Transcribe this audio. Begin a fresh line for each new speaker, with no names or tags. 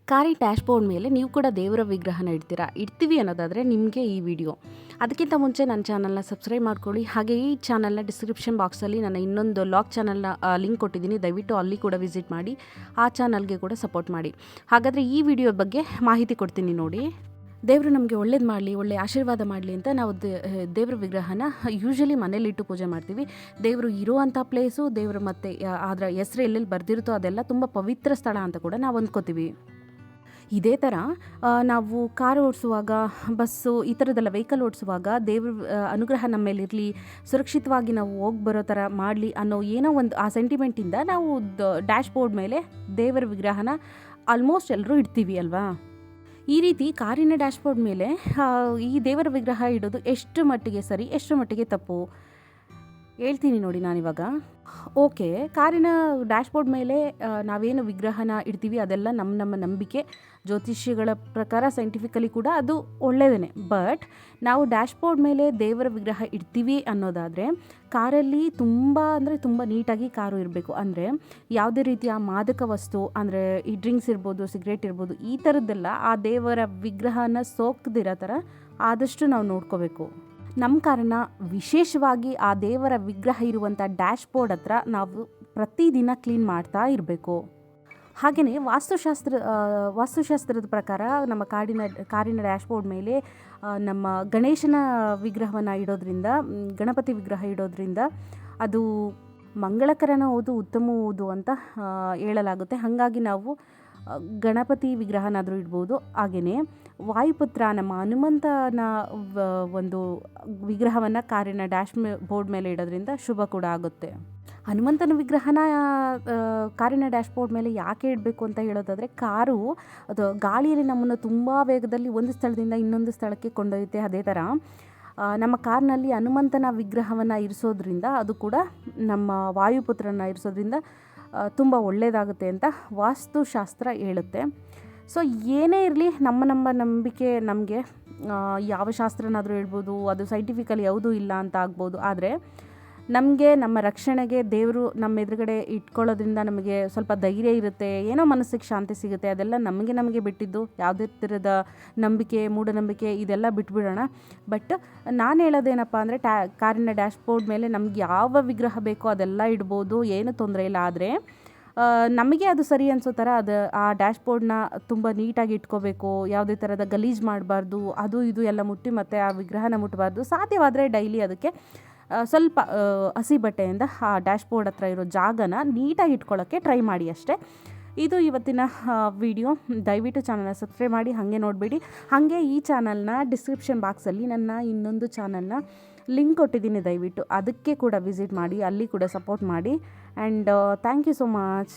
ಕಾರಿ ಡ್ಯಾಶ್ಬೋರ್ಡ್ ಮೇಲೆ ನೀವು ಕೂಡ ದೇವರ ವಿಗ್ರಹನ ಇಡ್ತೀವಿ ಅನ್ನೋದಾದರೆ ನಿಮಗೆ ಈ ವಿಡಿಯೋ. ಅದಕ್ಕಿಂತ ಮುಂಚೆ ನನ್ನ ಚಾನಲ್ನ ಸಬ್ಸ್ಕ್ರೈಬ್ ಮಾಡ್ಕೊಳ್ಳಿ. ಹಾಗೆ ಈ ಚಾನಲ್ನ ಡಿಸ್ಕ್ರಿಪ್ಷನ್ ಬಾಕ್ಸಲ್ಲಿ ನನ್ನ ಇನ್ನೊಂದು ಲಾಗ್ ಚಾನಲ್ನ ಲಿಂಕ್ ಕೊಟ್ಟಿದ್ದೀನಿ. ದಯವಿಟ್ಟು ಅಲ್ಲಿ ಕೂಡ ವಿಸಿಟ್ ಮಾಡಿ, ಆ ಚಾನಲ್ಗೆ ಕೂಡ ಸಪೋರ್ಟ್ ಮಾಡಿ. ಹಾಗಾದರೆ ಈ ವಿಡಿಯೋ ಬಗ್ಗೆ ಮಾಹಿತಿ ಕೊಡ್ತೀನಿ ನೋಡಿ. ದೇವರು ನಮಗೆ ಒಳ್ಳೇದು ಮಾಡಲಿ, ಒಳ್ಳೆ ಆಶೀರ್ವಾದ ಮಾಡಲಿ ಅಂತ ನಾವು ದೇವ್ರ ವಿಗ್ರಹನ ಯೂಶ್ವಲಿ ಮನೇಲಿಟ್ಟು ಪೂಜೆ ಮಾಡ್ತೀವಿ. ದೇವರು ಇರೋವಂಥ ಪ್ಲೇಸು, ದೇವರು ಮತ್ತು ಅದರ ಹೆಸರು ಎಲ್ಲೆಲ್ಲಿ ಬರೆದಿರುತ್ತೋ ಅದೆಲ್ಲ ತುಂಬ ಪವಿತ್ರ ಸ್ಥಳ ಅಂತ ಕೂಡ ನಾವು ಅಂದ್ಕೋತೀವಿ. ಇದೇ ಥರ ನಾವು ಕಾರು ಓಡಿಸುವಾಗ, ಬಸ್ಸು ಈ ಥರದ್ದೆಲ್ಲ ವೆಹಿಕಲ್ ಓಡಿಸುವಾಗ ದೇವ್ರ ಅನುಗ್ರಹ ನಮ್ಮ ಮೇಲಿರಲಿ, ಸುರಕ್ಷಿತವಾಗಿ ನಾವು ಹೋಗಿ ಬರೋ ಥರ ಮಾಡಲಿ ಅನ್ನೋ ಏನೋ ಒಂದು ಆ ಸೆಂಟಿಮೆಂಟಿಂದ ನಾವು ಡ್ಯಾಶ್ಬೋರ್ಡ್ ಮೇಲೆ ದೇವರ ವಿಗ್ರಹನ ಆಲ್ಮೋಸ್ಟ್ ಎಲ್ಲರೂ ಇಡ್ತೀವಿ ಅಲ್ವಾ. ಈ ರೀತಿ ಕಾರಿನ ಡ್ಯಾಶ್ಬೋರ್ಡ್ ಮೇಲೆ ಈ ದೇವರ ವಿಗ್ರಹ ಇಡೋದು ಎಷ್ಟು ಮಟ್ಟಿಗೆ ಸರಿ, ಎಷ್ಟು ಮಟ್ಟಿಗೆ ತಪ್ಪು ಹೇಳ್ತೀನಿ ನೋಡಿ ನಾನಿವಾಗ. ಓಕೆ, ಕಾರಿನ ಡ್ಯಾಶ್ಬೋರ್ಡ್ ಮೇಲೆ ನಾವೇನು ವಿಗ್ರಹನ ಇಡ್ತೀವಿ ಅದೆಲ್ಲ ನಮ್ಮ ನಂಬಿಕೆ, ಜ್ಯೋತಿಷ್ಯಗಳ ಪ್ರಕಾರ ಸೈಂಟಿಫಿಕಲಿ ಕೂಡ ಅದು ಒಳ್ಳೆಯದೇ. ಬಟ್ ನಾವು ಡ್ಯಾಶ್ಬೋರ್ಡ್ ಮೇಲೆ ದೇವರ ವಿಗ್ರಹ ಇಡ್ತೀವಿ ಅನ್ನೋದಾದರೆ ಕಾರಲ್ಲಿ ತುಂಬ ನೀಟಾಗಿ ಕಾರು ಇರಬೇಕು. ಅಂದರೆ ಯಾವುದೇ ರೀತಿಯ ಮಾದಕ ವಸ್ತು, ಅಂದರೆ ಈ ಡ್ರಿಂಕ್ಸ್ ಇರ್ಬೋದು, ಸಿಗರೇಟ್ ಇರ್ಬೋದು, ಈ ಥರದ್ದೆಲ್ಲ ಆ ದೇವರ ವಿಗ್ರಹನ ಸೋಕ್ದಿರೋ ಥರ ಆದಷ್ಟು ನಾವು ನೋಡ್ಕೋಬೇಕು. ನಮ್ಮ ಕಾರನ್ನ ವಿಶೇಷವಾಗಿ ಆ ದೇವರ ವಿಗ್ರಹ ಇರುವಂಥ ಡ್ಯಾಶ್ಬೋರ್ಡ್ ಹತ್ರ ನಾವು ಪ್ರತಿದಿನ ಕ್ಲೀನ್ ಮಾಡ್ತಾ ಇರಬೇಕು. ಹಾಗೆಯೇ ವಾಸ್ತುಶಾಸ್ತ್ರದ ಪ್ರಕಾರ ನಮ್ಮ ಕಾರಿನ ಡ್ಯಾಶ್ಬೋರ್ಡ್ ಮೇಲೆ ನಮ್ಮ ಗಣೇಶನ ವಿಗ್ರಹವನ್ನು ಇಡೋದ್ರಿಂದ, ಗಣಪತಿ ವಿಗ್ರಹ ಇಡೋದ್ರಿಂದ ಅದು ಮಂಗಳಕರನ ಹೌದು, ಉತ್ತಮ ಹೌದು ಅಂತ ಹೇಳಲಾಗುತ್ತೆ. ಹಾಗಾಗಿ ನಾವು ಗಣಪತಿ ವಿಗ್ರಹನಾದರೂ ಇಡ್ಬೋದು. ಹಾಗೆಯೇ ವಾಯುಪುತ್ರ ನಮ್ಮ ಹನುಮಂತನ ಒಂದು ವಿಗ್ರಹವನ್ನು ಕಾರಿನ ಬೋರ್ಡ್ ಮೇಲೆ ಇಡೋದ್ರಿಂದ ಶುಭ ಕೂಡ ಆಗುತ್ತೆ. ಹನುಮಂತನ ವಿಗ್ರಹನ ಕಾರಿನ ಡ್ಯಾಶ್ಬೋರ್ಡ್ ಮೇಲೆ ಯಾಕೆ ಇಡಬೇಕು ಅಂತ ಹೇಳೋದಾದರೆ, ಕಾರು ಅದು ಗಾಳಿಯಲ್ಲಿ ನಮ್ಮನ್ನು ತುಂಬ ವೇಗದಲ್ಲಿ ಒಂದು ಸ್ಥಳದಿಂದ ಇನ್ನೊಂದು ಸ್ಥಳಕ್ಕೆ ಕೊಂಡೊಯ್ಯುತ್ತೆ. ಅದೇ ಥರ ನಮ್ಮ ಕಾರ್ನಲ್ಲಿ ಹನುಮಂತನ ವಿಗ್ರಹವನ್ನು ಇರಿಸೋದ್ರಿಂದ, ಅದು ಕೂಡ ನಮ್ಮ ವಾಯುಪುತ್ರನ ಇರಿಸೋದ್ರಿಂದ ತುಂಬ ಒಳ್ಳೆಯದಾಗುತ್ತೆ ಅಂತ ವಾಸ್ತುಶಾಸ್ತ್ರ ಹೇಳುತ್ತೆ. ಸೊ ಏನೇ ಇರಲಿ, ನಮ್ಮ ನಂಬಿಕೆ ನಮಗೆ ಯಾವ ಶಾಸ್ತ್ರನಾದರೂ ಹೇಳ್ಬೋದು, ಅದು ಸೈಂಟಿಫಿಕಲಿ ಯಾವುದೂ ಇಲ್ಲ ಅಂತ ಆಗ್ಬೋದು. ಆದರೆ ನಮಗೆ ನಮ್ಮ ರಕ್ಷಣೆಗೆ ದೇವರು ನಮ್ಮ ಎದುರುಗಡೆ ಇಟ್ಕೊಳ್ಳೋದ್ರಿಂದ ನಮಗೆ ಸ್ವಲ್ಪ ಧೈರ್ಯ ಇರುತ್ತೆ, ಏನೋ ಮನಸ್ಸಿಗೆ ಶಾಂತಿ ಸಿಗುತ್ತೆ. ಅದೆಲ್ಲ ನಮಗೆ ಬಿಟ್ಟಿದ್ದು. ಯಾವುದೇ ಥರದ ನಂಬಿಕೆ, ಮೂಢನಂಬಿಕೆ ಇದೆಲ್ಲ ಬಿಟ್ಬಿಡೋಣ. ಬಟ್ ನಾನು ಹೇಳೋದೇನಪ್ಪ ಅಂದರೆ, ಕಾರಿನ ಡ್ಯಾಶ್ಬೋರ್ಡ್ ಮೇಲೆ ನಮ್ಗೆ ಯಾವ ವಿಗ್ರಹ ಬೇಕೋ ಅದೆಲ್ಲ ಇಡ್ಬೋದು, ಏನು ತೊಂದರೆ ಇಲ್ಲ. ಆದರೆ ನಮಗೆ ಅದು ಸರಿ ಅನಿಸೋ ಥರ ಆ ಡ್ಯಾಶ್ಬೋರ್ಡ್ನ ತುಂಬ ನೀಟಾಗಿ ಇಟ್ಕೋಬೇಕು. ಯಾವುದೇ ಥರದ ಗಲೀಜು ಮಾಡಬಾರ್ದು, ಅದು ಇದು ಎಲ್ಲ ಮುಟ್ಟಿ ಮತ್ತು ಆ ವಿಗ್ರಹನ ಮುಟ್ಟಬಾರ್ದು. ಸಾಧ್ಯವಾದರೆ ಡೈಲಿ ಅದಕ್ಕೆ ಸ್ವಲ್ಪ ಹಸಿ ಬಟ್ಟೆಯಿಂದ ಆ ಡ್ಯಾಶ್ಬೋರ್ಡ್ ಹತ್ರ ಇರೋ ಜಾಗನ ನೀಟಾಗಿ ಇಟ್ಕೊಳ್ಳೋಕ್ಕೆ ಟ್ರೈ ಮಾಡಿ ಅಷ್ಟೇ. ಇದು ಇವತ್ತಿನ ವಿಡಿಯೋ. ದಯವಿಟ್ಟು ಚಾನಲ್ನ ಸಬ್ಸ್ಕ್ರೈಬ್ ಮಾಡಿ, ಹಾಗೆ ನೋಡಬೇಡಿ. ಹಾಗೆ ಈ ಚಾನಲ್ನ ಡಿಸ್ಕ್ರಿಪ್ಷನ್ ಬಾಕ್ಸಲ್ಲಿ ನನ್ನ ಇನ್ನೊಂದು ಚಾನಲ್ನ ಲಿಂಕ್ ಕೊಟ್ಟಿದ್ದೀನಿ. ದಯವಿಟ್ಟು ಅದಕ್ಕೆ ಕೂಡ ವಿಸಿಟ್ ಮಾಡಿ, ಅಲ್ಲಿ ಕೂಡ ಸಪೋರ್ಟ್ ಮಾಡಿ. And thank you so much.